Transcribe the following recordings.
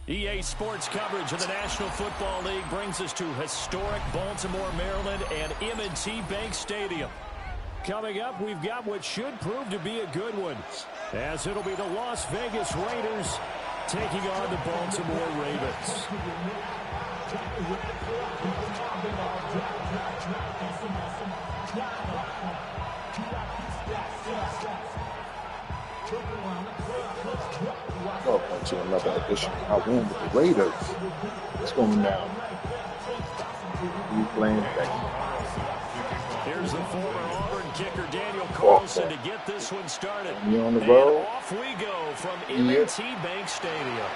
EA Sports coverage of the National Football League brings us to historic Baltimore, Maryland, and M&T Bank Stadium. Coming up, we've got what should prove to be a good one, as it'll be the Las Vegas Raiders taking on the Baltimore Ravens. Welcome to another edition of Our Room with the Raiders. What's going down? You playing back? Here's the former Auburn kicker Daniel Carlson to get this one started. You on the road? And off we go from M&T Bank Stadium.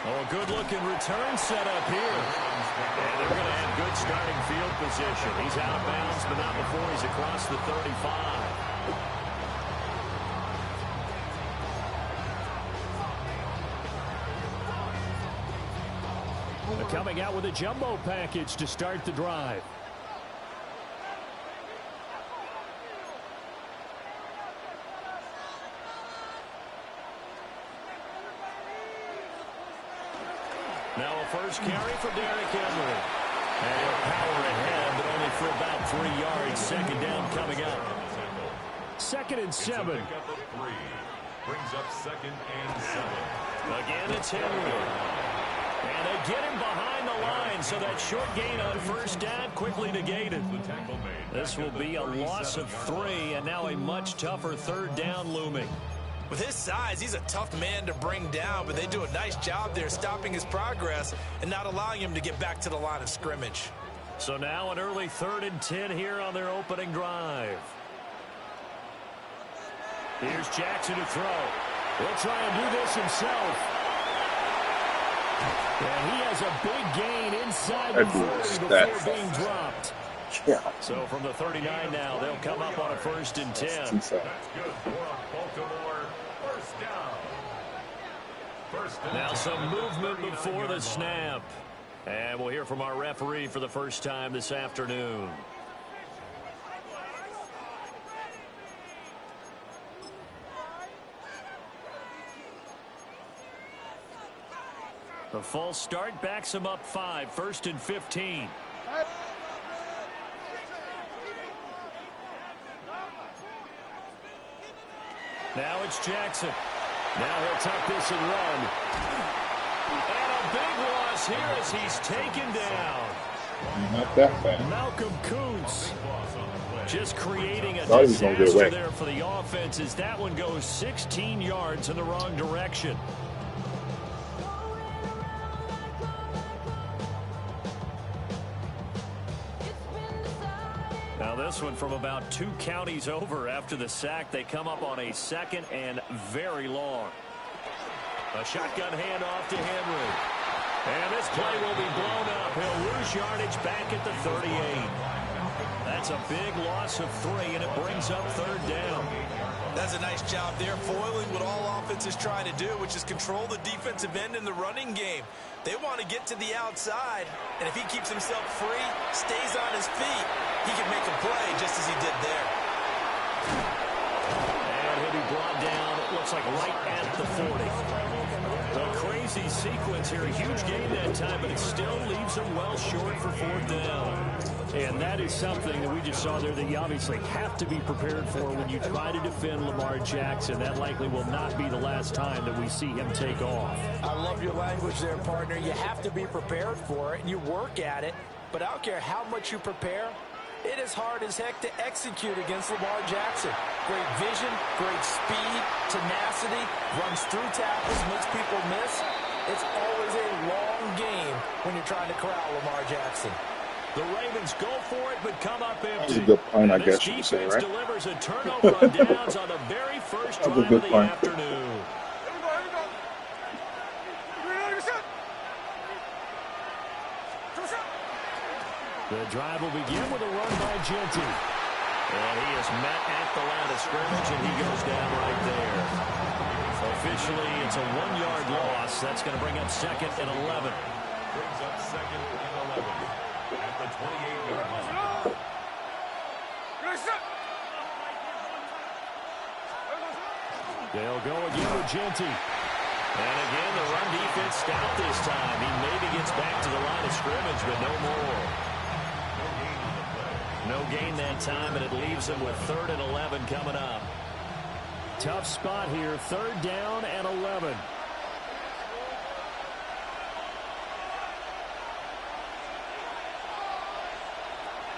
Oh, a good-looking return set up here. And they're going to have good starting field position. He's out of bounds, but not before he's across the 35. Coming out with a jumbo package to start the drive. Now a first carry for Derrick Henry. And power ahead, but only for about 3 yards. Second down coming up. 2nd and 7. Brings up 2nd and 7. Again, it's Henry. And they get him behind the line, so that short gain on first down quickly negated. This will be a loss of 3, and now a much tougher 3rd down looming. With his size, he's a tough man to bring down, but they do a nice job there stopping his progress and not allowing him to get back to the line of scrimmage. So now an early 3rd and 10 here on their opening drive. Here's Jackson to throw. He'll try and do this himself. And he has a big gain inside the 40 before being dropped. Yeah. So from the 39 now, they'll come up on a 1st and 10. That's good for Baltimore. First down. Now some movement before the snap. And we'll hear from our referee for the first time this afternoon. The false start backs him up 5, 1st and 15. Now it's Jackson. Now he'll tuck this and run. And a big loss here as he's taken down. Not that bad. Malcolm Kuntz just creating a disaster there for the offense as that one goes 16 yards in the wrong direction. Now this one from about 2 counties over after the sack. They come up on a 2nd and very long. A shotgun handoff to Henry. And this play will be blown up. He'll lose yardage back at the 38. That's a big loss of 3, and it brings up 3rd down. That's a nice job there, foiling what all offenses try to do, which is control the defensive end in the running game. They want to get to the outside, and if he keeps himself free, stays on his feet, he can make a play just as he did there. And he'll be brought down, it looks like right at the 40. A crazy sequence here, a huge gain that time, but it still leaves him well short for 4th down. And that is something that we just saw there that you obviously have to be prepared for when you try to defend Lamar Jackson. That likely will not be the last time that we see him take off. I love your language there, partner. You have to be prepared for it, and you work at it. But I don't care how much you prepare, it is hard as heck to execute against Lamar Jackson. Great vision, great speed, tenacity, runs through tackles, makes people miss. It's always a long game when you're trying to corral Lamar Jackson. The Ravens go for it, but come up empty. That was a good point, I guess you could say, right? Delivers a turnover on downs on the very first drive of the afternoon. The drive will begin with a run by Genty. And he is met at the line of scrimmage, and he goes down right there. Officially, it's a 1-yard loss. That's going to bring up 2nd and 11. Brings up 2nd and 11 at the 28-yard line. They'll go again with Genty. And again, the run defense stout this time. He maybe gets back to the line of scrimmage, but no more. No gain that time, and it leaves him with 3rd and 11 coming up. Tough spot here, 3rd down and 11.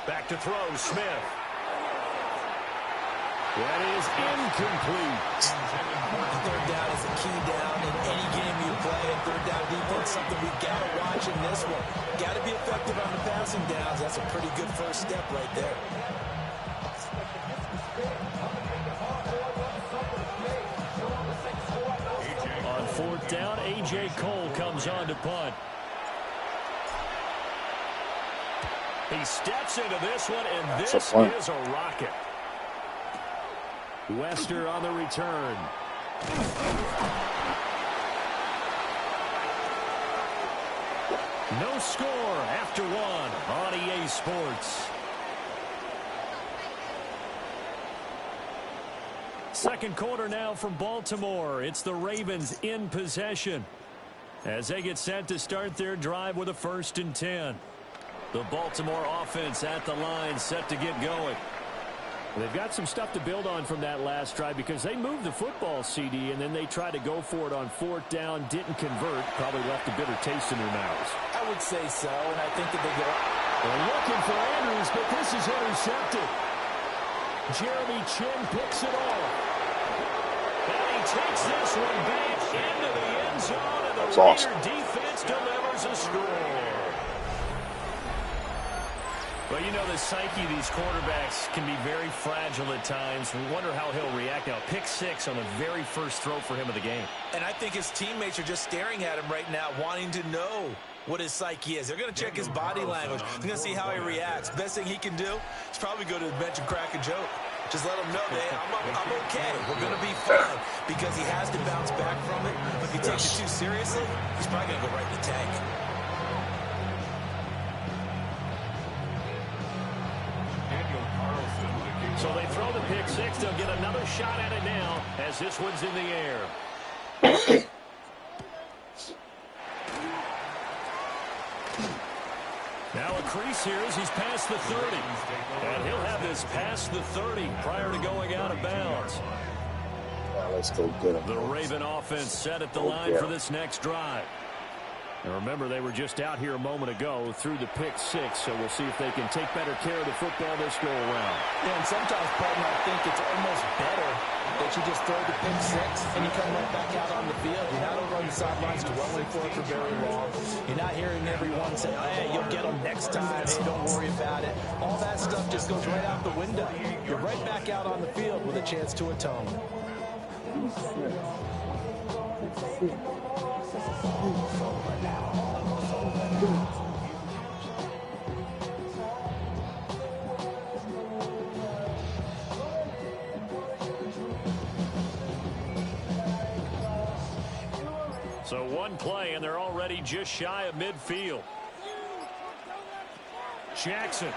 Back to throw, Smith. That is incomplete. 3rd down is a key down in any game you play, and 3rd down defense, something we've got to watch in this one. Got to be effective on the passing downs. That's a pretty good first step right there. On 4th down, A.J. Cole comes on to punt. He steps into this one, and That's this a is a rocket. Wester on the return. No score after 1 on EA Sports. Second quarter now from Baltimore. It's the Ravens in possession as they get set to start their drive with a 1st and 10. The Baltimore offense at the line, set to get going. They've got some stuff to build on from that last drive because they moved the football, CD, and then they tried to go for it on 4th down, didn't convert, probably left a bitter taste in their mouths. I would say so, and I think that they go. They're looking for Andrews, but this is intercepted. Jeremy Chin picks it off. And he takes this one back into the end zone, and the That's Raider awesome. defense delivers a score. Well, you know, the psyche of these quarterbacks can be very fragile at times. We wonder how he'll react now. Pick 6 on the very first throw for him of the game. And I think his teammates are just staring at him right now, wanting to know what his psyche is. They're going to check his body language. They're going to see how he reacts. Best thing he can do is probably go to the bench and crack a joke. Just let him know that I'm okay. We're going to be fine, because he has to bounce back from it. If he takes it too seriously, he's probably going to go right in the tank. So they throw the pick 6. They'll get another shot at it now as this one's in the air. Now a crease here as he's past the 30. And he'll have this past the 30 prior to going out of bounds. Now let's go get him. The Raven offense set at the line for this next drive. And remember, they were just out here a moment ago through the pick 6, so we'll see if they can take better care of the football this go around. Yeah, and sometimes, partner, I think it's almost better that you just throw the pick 6 and you come right back out on the field. You're not over on the sidelines dwelling for it for very long. You're not hearing everyone say, oh, hey, you'll get them next time. Hey, don't worry about it. All that stuff just goes right out the window. You're right back out on the field with a chance to atone. So one play, and they're already just shy of midfield. Jackson.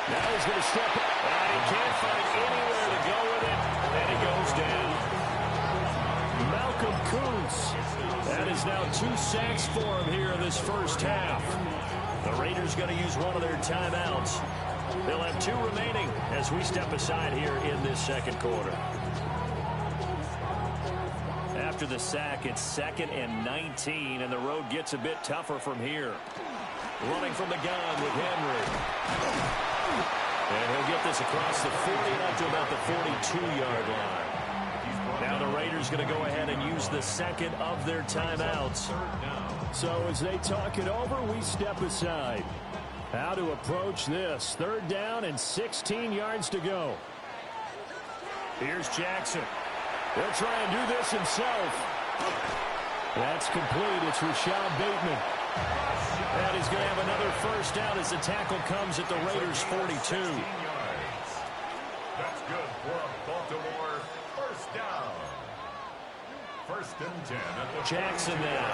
Now he's going to step up. And he can't find anywhere to go with it. And he goes down. Malcolm Kuntz. That is now 2 sacks for him here in this first half. The Raiders going to use one of their timeouts. They'll have 2 remaining as we step aside here in this second quarter. After the sack, it's 2nd and 19, and the road gets a bit tougher from here. Running from the gun with Henry. And he'll get this across the 40 and up to about the 42-yard line. Now the Raiders going to go ahead and use the second of their timeouts. So as they talk it over, we step aside. How to approach this. 3rd down and 16 yards to go. Here's Jackson. He'll try and do this himself. That's complete. It's Rashad Bateman. And he's going to have another first down as the tackle comes at the Raiders' 42. That's good for a Baltimore first down. 1st and 10 at the Jackson now.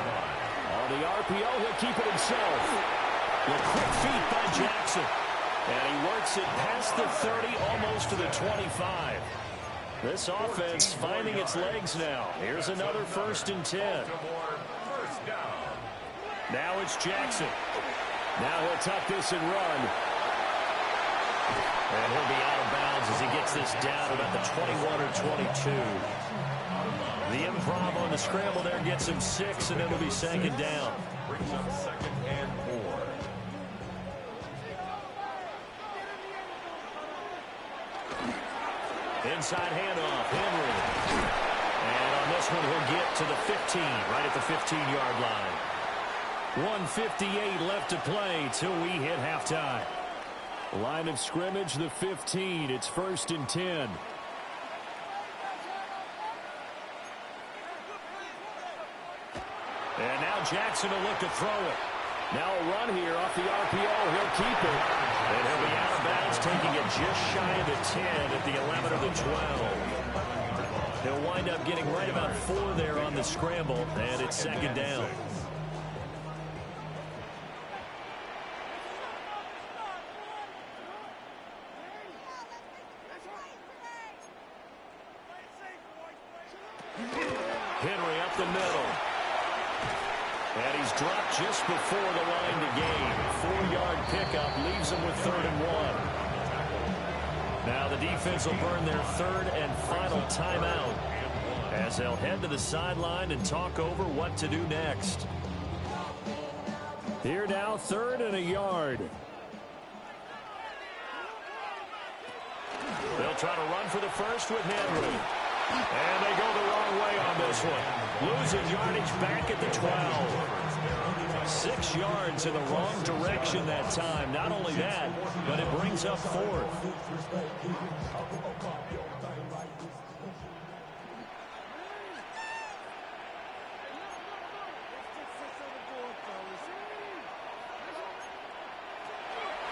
On the RPO, he'll keep it himself. With quick feet by Jackson. And he works it past the 30, almost to the 25. This offense finding its legs now. Here's another 1st and 10. Now it's Jackson. Now he'll tuck this and run. And he'll be out of bounds as he gets this down about the 21 or 22. The improv on the scramble there gets him 6, and it'll be 2nd down. Brings up 2nd and 4. Inside handoff, Henry. And on this one, he'll get to the 15, right at the 15-yard line. 1:58 left to play till we hit halftime. Line of scrimmage, the 15. It's 1st and 10. And now Jackson will look to throw it. Now a run here off the RPO. He'll keep it. And he'll be out of bounds, taking it just shy of the 10 at the 11 or the 12. He'll wind up getting right about 4 there on the scramble, and it's 2nd down. Henry up the middle. And he's dropped just before the line to gain. 4-yard pickup leaves him with 3rd and 1. Now the defense will burn their 3rd and final timeout as they'll head to the sideline and talk over what to do next. Here now, 3rd and a yard. They'll try to run for the first with Henry. And they go the wrong way on this one. Losing yardage back at the 12. 6 yards in the wrong direction that time. Not only that, but it brings up 4th.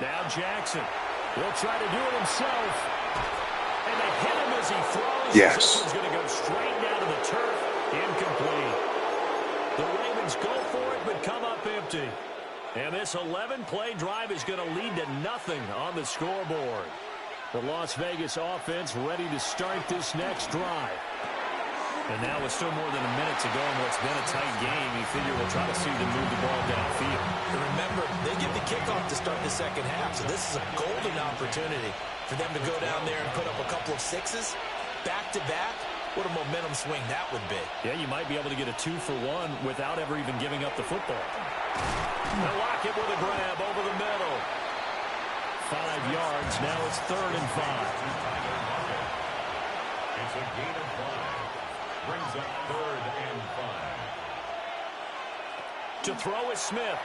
Now Jackson will try to do it himself. And they hit him as he throws. Yes. This one's going to go straight down to the turf. Incomplete. The Ravens go for it, but come up empty. And this 11-play drive is going to lead to nothing on the scoreboard. The Las Vegas offense ready to start this next drive. And now with still more than a minute to go in what's been a tight game, you figure we'll try to see them move the ball downfield. And remember, they get the kickoff to start the 2nd half, so this is a golden opportunity for them to go down there and put up a couple of 6s back-to-back. What a momentum swing that would be. Yeah, you might be able to get a 2-for-1 without ever even giving up the football. They'll lock it with a grab over the middle. 5 yards. Now it's 3rd and 5. It's a gain of 5. Brings up 3rd and 5. To throw is Smith.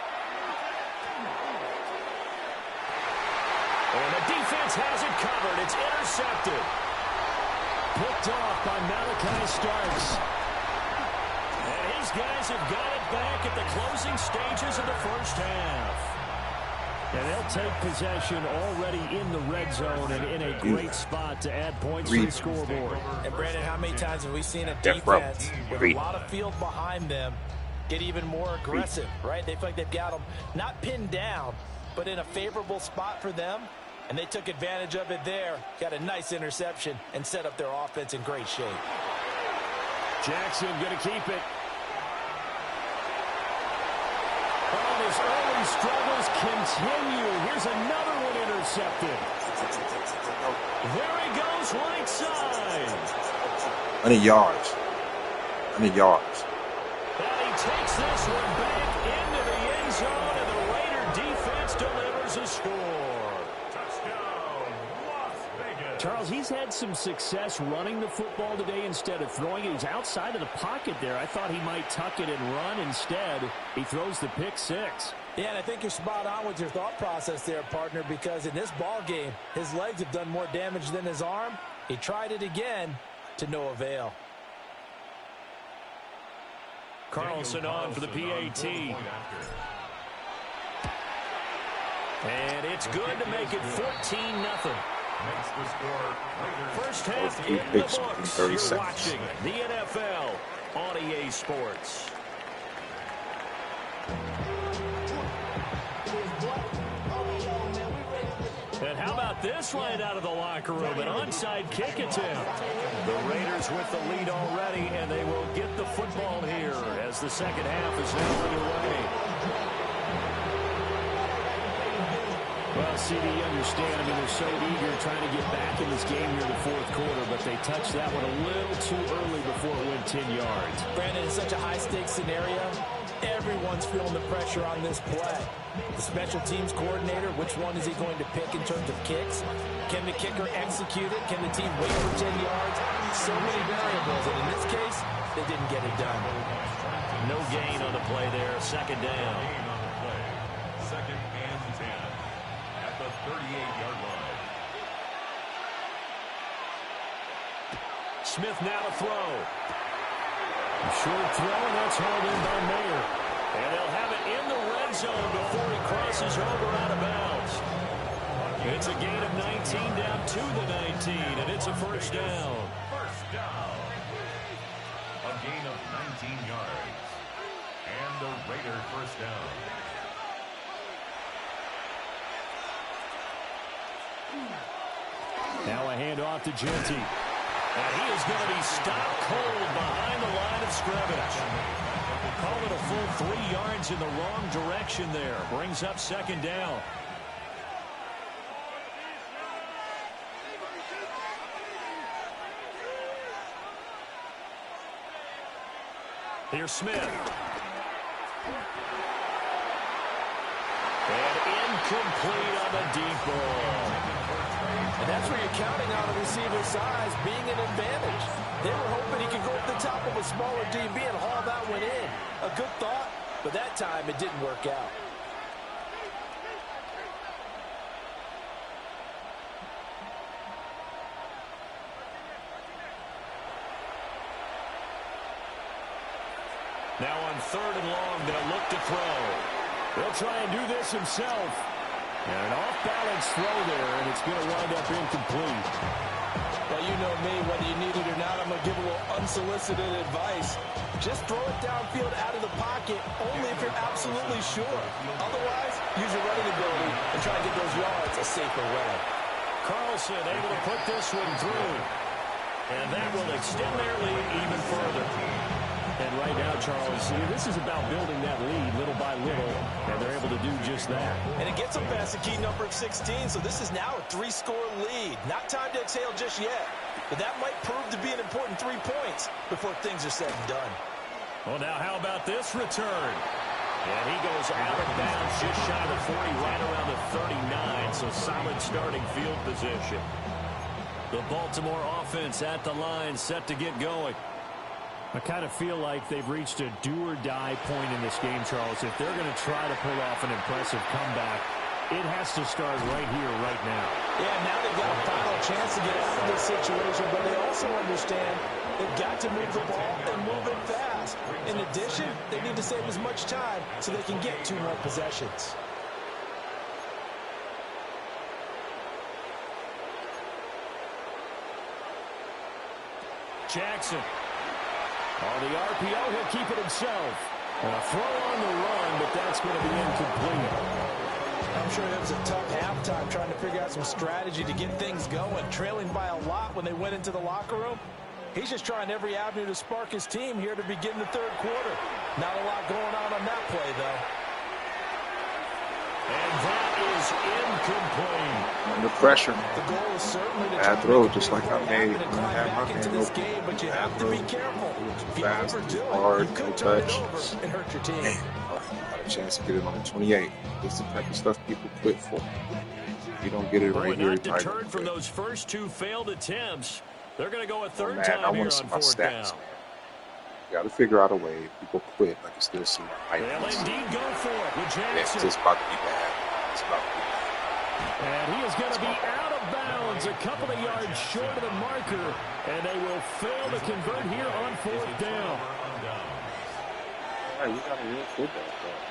And the defense has it covered. It's intercepted. Picked off by Malachi Starks. And his guys have got it back at the closing stages of the 1st half. And they'll take possession already in the red zone and in a great spot to add points to the scoreboard. And Brandon, how many times have we seen a defense with a lot of field behind them get even more aggressive, right? They feel like they've got them not pinned down, but in a favorable spot for them. And they took advantage of it there. Got a nice interception and set up their offense in great shape. Jackson going to keep it. Oh, his early struggles continue. Here's another one intercepted. There he goes right side. 100 yards. 100 yards. And he takes this one back into the end zone, and the Raider defense delivers a score. Charles, he's had some success running the football today instead of throwing it. He's outside of the pocket there. I thought he might tuck it and run. Instead, he throws the pick 6. Yeah, and I think you're spot on with your thought process there, partner, because in this ball game, his legs have done more damage than his arm. He tried it again to no avail. Carlson on for the PAT. And it's good to make it 14-0. First half in the books. You're watching the NFL on EA Sports. And how about this right out of the locker room. An onside kick attempt. The Raiders with the lead already, and they will get the football here as the second half is now underway. Well, CD, you understand. I mean, they're so eager trying to get back in this game near the fourth quarter, but they touched that one a little too early before it went 10 yards. Brandon, it's such a high-stakes scenario. Everyone's feeling the pressure on this play. The special teams coordinator, which one is he going to pick in terms of kicks? Can the kicker execute it? Can the team wait for 10 yards? So many variables, and in this case, they didn't get it done. No gain on the play there. Second down. Second and 10 at the 38-yard line. Smith now to throw. Short throw, and that's hauled in by Mayer. And they'll have it in the red zone before he crosses over out of bounds. It's a gain of 19 down to the 19, and it's a first down. First down. A gain of 19 yards. And the Raider first down. Now a handoff to Genty. And he is going to be stopped cold behind the line of scrimmage. Call it a full 3 yards in the wrong direction there. Brings up second down. Here's Smith. And incomplete on the deep ball. And that's where you're counting on a receiver's size being an advantage. They were hoping he could go up the top of a smaller DB and haul that one in. A good thought, but that time it didn't work out. Now on third and long, they'll look to throw. They'll try and do this himself. And an off-balance throw there, and it's going to wind up incomplete. Well, you know me, whether you need it or not, I'm going to give a little unsolicited advice. Just throw it downfield out of the pocket, only if you're absolutely sure. Otherwise, use your running ability and try to get those yards a safer way. Carlson able to put this one through. And that will extend their lead even further. And right now, Charles, this is about building that lead little by little, and they're able to do just that. And it gets them past the key number of 16, so this is now a 3-score lead. Not time to exhale just yet, but that might prove to be an important 3 points before things are said and done. Well, now how about this return? And he goes out of bounds just shy of the 40, right around the 39, so solid starting field position. The Baltimore offense at the line, set to get going. I kind of feel like they've reached a do-or-die point in this game, Charles. If they're going to try to pull off an impressive comeback, it has to start right here, right now. Yeah, now they've got a final chance to get out of this situation, but they also understand they've got to move the ball and move it fast. In addition, they need to save as much time so they can get 2 more possessions. Jackson. On the RPO, he'll keep it himself. And a throw on the run, but that's going to be incomplete. I'm sure it was a tough halftime trying to figure out some strategy to get things going. Trailing by a lot when they went into the locker room. He's just trying every avenue to spark his team here to begin the third quarter. Not a lot going on that play, though. And that is incomplete. Under pressure. The goal is certainly to Bad throw, just like I made when I had my into man this open. game, but you have to be careful. If you Fast, overdo it, hard, you no could turn it touch. over and hurt your team. Got a chance to get it on the 28. This is the type of stuff people quit for. If you don't get it right here, Not deterred from those first 2 failed attempts. They're going to go a third I time here want on to see my fourth down. stats. You got to figure out a way. People quit. I can still see my They'll hype. indeed go for it with Yeah, it's Jackson. just about to be bad. It's about to be bad. And he is going to be out of bounds, a couple of yards short of the marker, and they will fail to convert here on fourth down. All right, we got a real football player.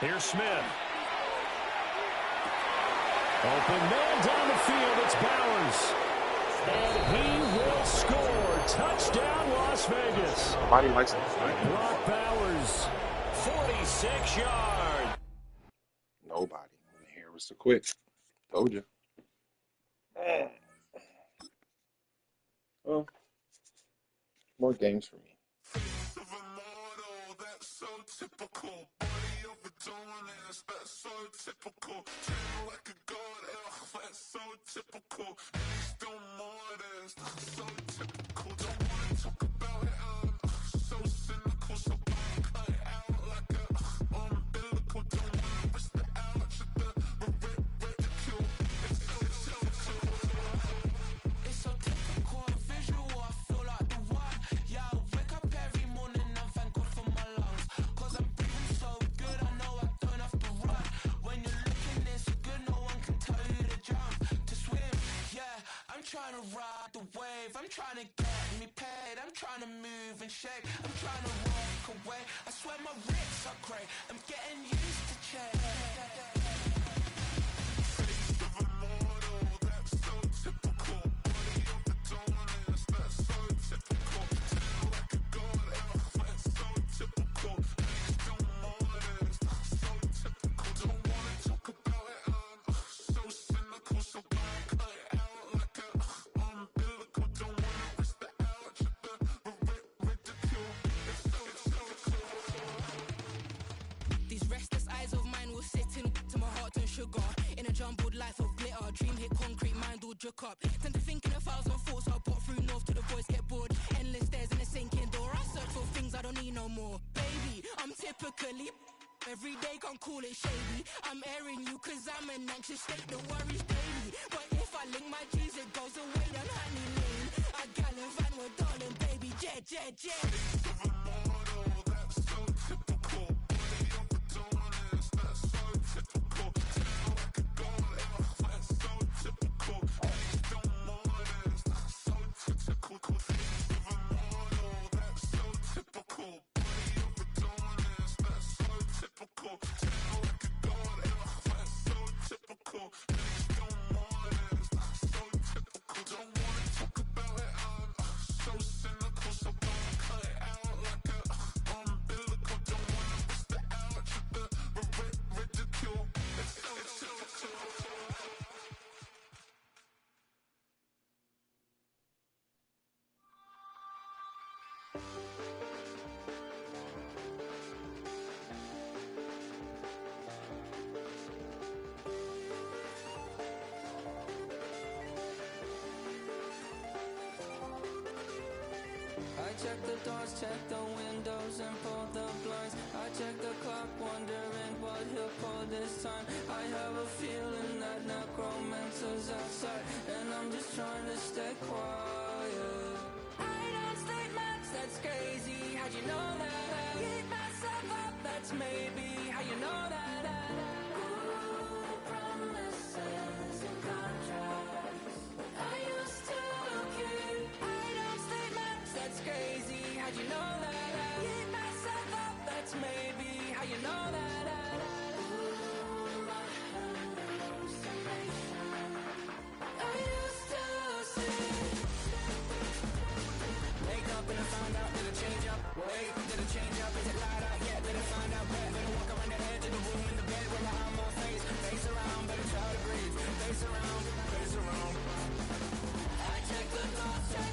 Here's Smith. Open man down the field, it's Bowers. And he will score. Touchdown, Las Vegas. Somebody likes to fight. Brock Bowers, 46 yards. Nobody. Mr. Quick. Told you. Well, more games for me. That's so typical. Body of Adonis, that's so typical. Treat like a god, that's so typical. He's still modest, so typical. Don't wanna talk about it, so cynical. So cut it out like a umbilical. Don't wanna risk the ouch of the ridicule. It's so typical, visual, I feel like the one. Yeah, I wake up every morning and thank God for my lungs. Cause I'm breathing so good, I know I don't have to run. When you're looking this good, no one can tell you to jump, to swim. Yeah, I'm trying to ride the wave, I'm trying to get me paid, I'm trying to move and shake, I'm trying to walk away. I swear my wrists are great, I'm getting used to change. These restless eyes of mine will sit in to my heart and sugar. In a jumbled life of glitter, dream hit concrete, mind all jerk up. Tend to think in 1,000 thoughts, I'll put through north to the voice, get bored. Endless stairs in a sinking door, I search for things I don't need no more. Baby, I'm typically every day, can't call it shady. I'm airing you cause I'm an anxious state, the worries daily. But if I link my G's, it goes away, then honey lane. I gallivant with darling, baby, jet, jet, jet. That's so typical. I check the doors, check the windows, and pull the blinds. I check the clock, wondering what he'll pull this time. I have a feeling that necromancer's outside, and I'm just trying to stay quiet. I don't sleep much, that's crazy. How'd you know that? Keep myself up, that's maybe how you know that. Ooh, promises and contracts. I used to keep. I don't sleep much, that's crazy. How'd you know that? Keep myself up, that's maybe how you know that. Ooh, my hallucination. I used to see. Wake up and I found out, did it change up? Wait, did it change up? Is it light out yet? Did it find out where? Better walk around the edge of the room in the bed where I have my face. Face around, better try to breathe. Face around, face around. I check the doors, check